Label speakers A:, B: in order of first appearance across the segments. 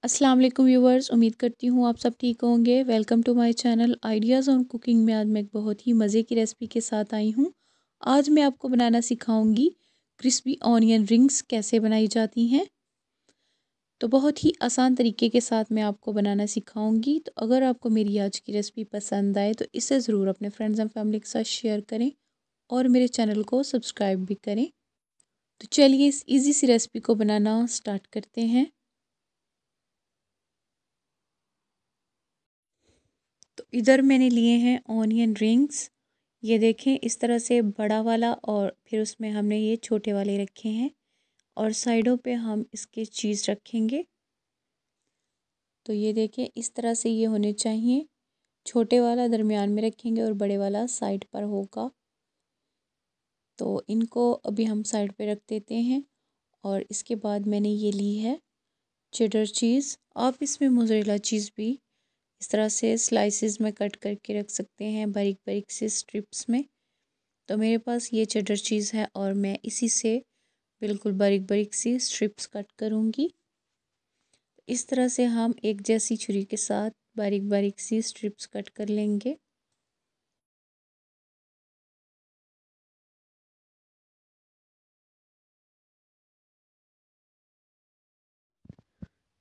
A: अस्सलाम वालेकुम व्यूवर्स, उम्मीद करती हूँ आप सब ठीक होंगे। Welcome to my channel ideas on cooking में आज मैं एक बहुत ही मज़े की रेसिपी के साथ आई हूँ। आज मैं आपको बनाना सिखाऊंगी क्रिस्पी ऑनियन रिंग्स कैसे बनाई जाती हैं। तो बहुत ही आसान तरीके के साथ मैं आपको बनाना सिखाऊंगी। तो अगर आपको मेरी आज की रेसिपी पसंद आए तो इसे ज़रूर अपने फ्रेंड्स एंड फैमिली के साथ शेयर करें और मेरे चैनल को सब्सक्राइब भी करें। तो चलिए इस ईजी सी रेसिपी को बनाना स्टार्ट करते हैं। तो इधर मैंने लिए हैं ऑनियन रिंग्स। ये देखें इस तरह से बड़ा वाला और फिर उसमें हमने ये छोटे वाले रखे हैं और साइडों पे हम इसके चीज़ रखेंगे। तो ये देखें इस तरह से ये होने चाहिए। छोटे वाला दरमियान में रखेंगे और बड़े वाला साइड पर होगा। तो इनको अभी हम साइड पे रख देते हैं। और इसके बाद मैंने ये ली है चेडर चीज़। आप इसमें मोज़रेला चीज़ भी इस तरह से स्लाइसेस में कट करके रख सकते हैं, बारीक बारीक से स्ट्रिप्स में। तो मेरे पास ये चेडर चीज़ है और मैं इसी से बिल्कुल बारीक बारीक सी स्ट्रिप्स कट करूँगी। इस तरह से हम एक जैसी छुरी के साथ बारीक बारीक सी स्ट्रिप्स कट कर लेंगे।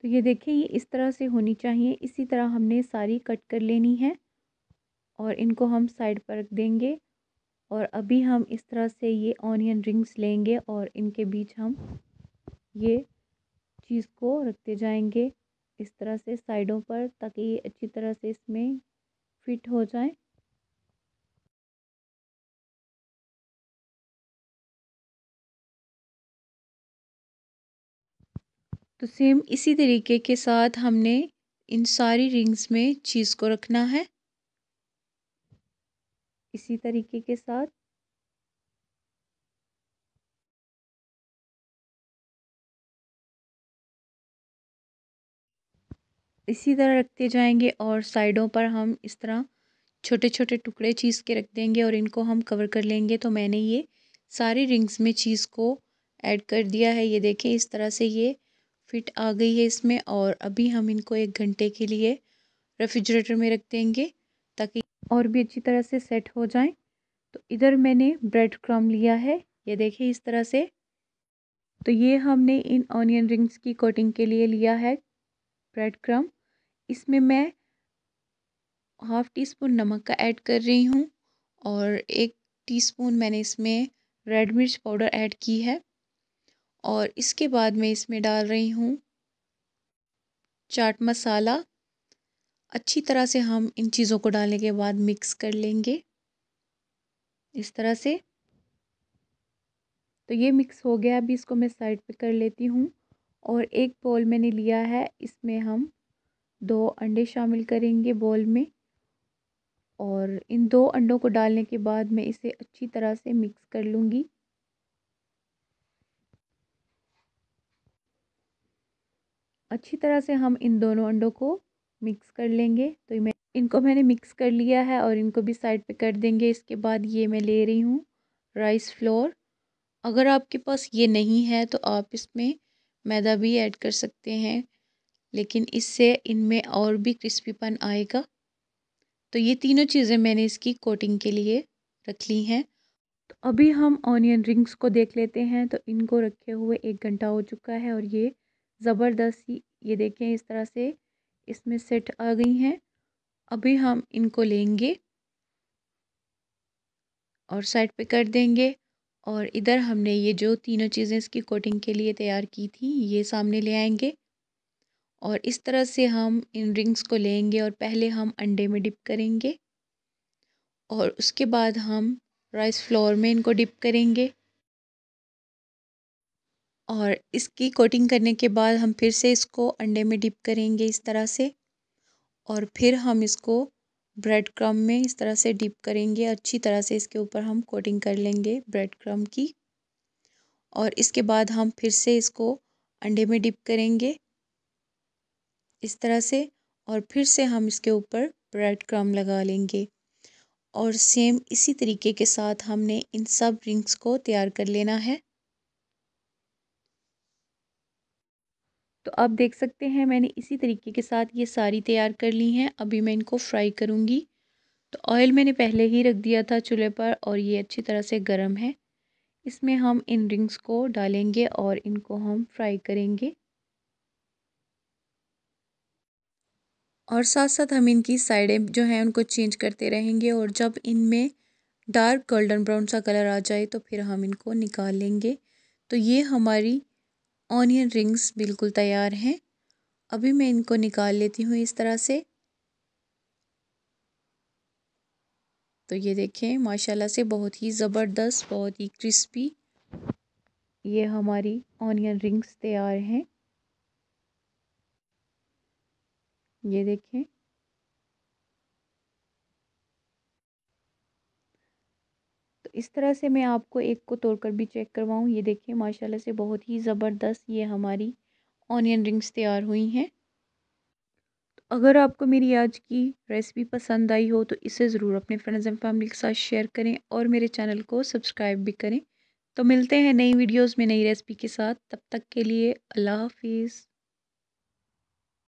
A: तो ये देखिए ये इस तरह से होनी चाहिए। इसी तरह हमने सारी कट कर लेनी है और इनको हम साइड पर रख देंगे। और अभी हम इस तरह से ये ऑनियन रिंग्स लेंगे और इनके बीच हम ये चीज़ को रखते जाएंगे इस तरह से साइडों पर, ताकि ये अच्छी तरह से इसमें फिट हो जाए। तो सेम इसी तरीके के साथ हमने इन सारी रिंग्स में चीज़ को रखना है इसी तरीके के साथ। इसी तरह रखते जाएंगे और साइडों पर हम इस तरह छोटे छोटे टुकड़े चीज़ के रख देंगे और इनको हम कवर कर लेंगे। तो मैंने ये सारी रिंग्स में चीज़ को ऐड कर दिया है। ये देखें इस तरह से ये फिट आ गई है इसमें। और अभी हम इनको 1 घंटे के लिए रेफ्रिजरेटर में रख देंगे ताकि और भी अच्छी तरह से सेट हो जाएं। तो इधर मैंने ब्रेड क्रम्ब लिया है, ये देखिए इस तरह से। तो ये हमने इन ऑनियन रिंग्स की कोटिंग के लिए लिया है ब्रेड क्रम्ब। इसमें मैं हाफ़ टी स्पून नमक का ऐड कर रही हूँ और 1 टीस्पून मैंने इसमें रेड मिर्च पाउडर ऐड की है। और इसके बाद मैं इसमें डाल रही हूँ चाट मसाला। अच्छी तरह से हम इन चीज़ों को डालने के बाद मिक्स कर लेंगे इस तरह से। तो ये मिक्स हो गया, अभी इसको मैं साइड पे कर लेती हूँ। और एक बोल मैंने लिया है, इसमें हम 2 अंडे शामिल करेंगे बोल में। और इन 2 अंडों को डालने के बाद मैं इसे अच्छी तरह से मिक्स कर लूँगी। अच्छी तरह से हम इन दोनों अंडों को मिक्स कर लेंगे। तो मैं इनको मैंने मिक्स कर लिया है और इनको भी साइड पे कर देंगे। इसके बाद ये मैं ले रही हूँ राइस फ्लोर। अगर आपके पास ये नहीं है तो आप इसमें मैदा भी ऐड कर सकते हैं, लेकिन इससे इनमें और भी क्रिस्पीपन आएगा। तो ये तीनों चीज़ें मैंने इसकी कोटिंग के लिए रख ली हैं। तो अभी हम ऑनियन रिंग्स को देख लेते हैं। तो इनको रखे हुए 1 घंटा हो चुका है और ये ज़बरदस्त ही ये देखें इस तरह से इसमें सेट आ गई हैं। अभी हम इनको लेंगे और साइड पे कर देंगे। और इधर हमने ये जो तीनों चीज़ें इसकी कोटिंग के लिए तैयार की थी ये सामने ले आएंगे। और इस तरह से हम इन रिंग्स को लेंगे और पहले हम अंडे में डिप करेंगे और उसके बाद हम राइस फ्लोर में इनको डिप करेंगे। और इसकी कोटिंग करने के बाद हम फिर से इसको अंडे में डिप करेंगे इस तरह से। और फिर हम इसको ब्रेड क्रम्ब में इस तरह से डिप करेंगे। अच्छी तरह से इसके ऊपर हम कोटिंग कर लेंगे ब्रेड क्रम्ब की। और इसके बाद हम फिर से इसको अंडे में डिप करेंगे इस तरह से। और फिर से हम इसके ऊपर ब्रेड क्रम्ब लगा लेंगे। और सेम इसी तरीके के साथ हमने इन सब रिंग्स को तैयार कर लेना है। तो आप देख सकते हैं मैंने इसी तरीके के साथ ये सारी तैयार कर ली हैं। अभी मैं इनको फ्राई करूँगी। तो ऑयल मैंने पहले ही रख दिया था चूल्हे पर और ये अच्छी तरह से गर्म है। इसमें हम इन रिंग्स को डालेंगे और इनको हम फ्राई करेंगे और साथ साथ हम इनकी साइडें जो हैं उनको चेंज करते रहेंगे और जब इनमें डार्क गोल्डन ब्राउन सा कलर आ जाए तो फिर हम इनको निकाल लेंगे। तो ये हमारी ऑनियन रिंग्स बिल्कुल तैयार हैं। अभी मैं इनको निकाल लेती हूँ इस तरह से। तो ये देखें माशाल्लाह से बहुत ही ज़बरदस्त, बहुत ही क्रिस्पी ये हमारी ऑनियन रिंग्स तैयार हैं। ये देखें। तो इस तरह से मैं आपको एक को तोड़कर भी चेक करवाऊँ। ये देखिए माशाल्लाह से बहुत ही ज़बरदस्त ये हमारी ऑनियन रिंग्स तैयार हुई हैं। तो अगर आपको मेरी आज की रेसिपी पसंद आई हो तो इसे ज़रूर अपने फ्रेंड्स एंड फैमिली के साथ शेयर करें और मेरे चैनल को सब्सक्राइब भी करें। तो मिलते हैं नई वीडियोज़ में नई रेसिपी के साथ। तब तक के लिए अल्लाह हाफिज़।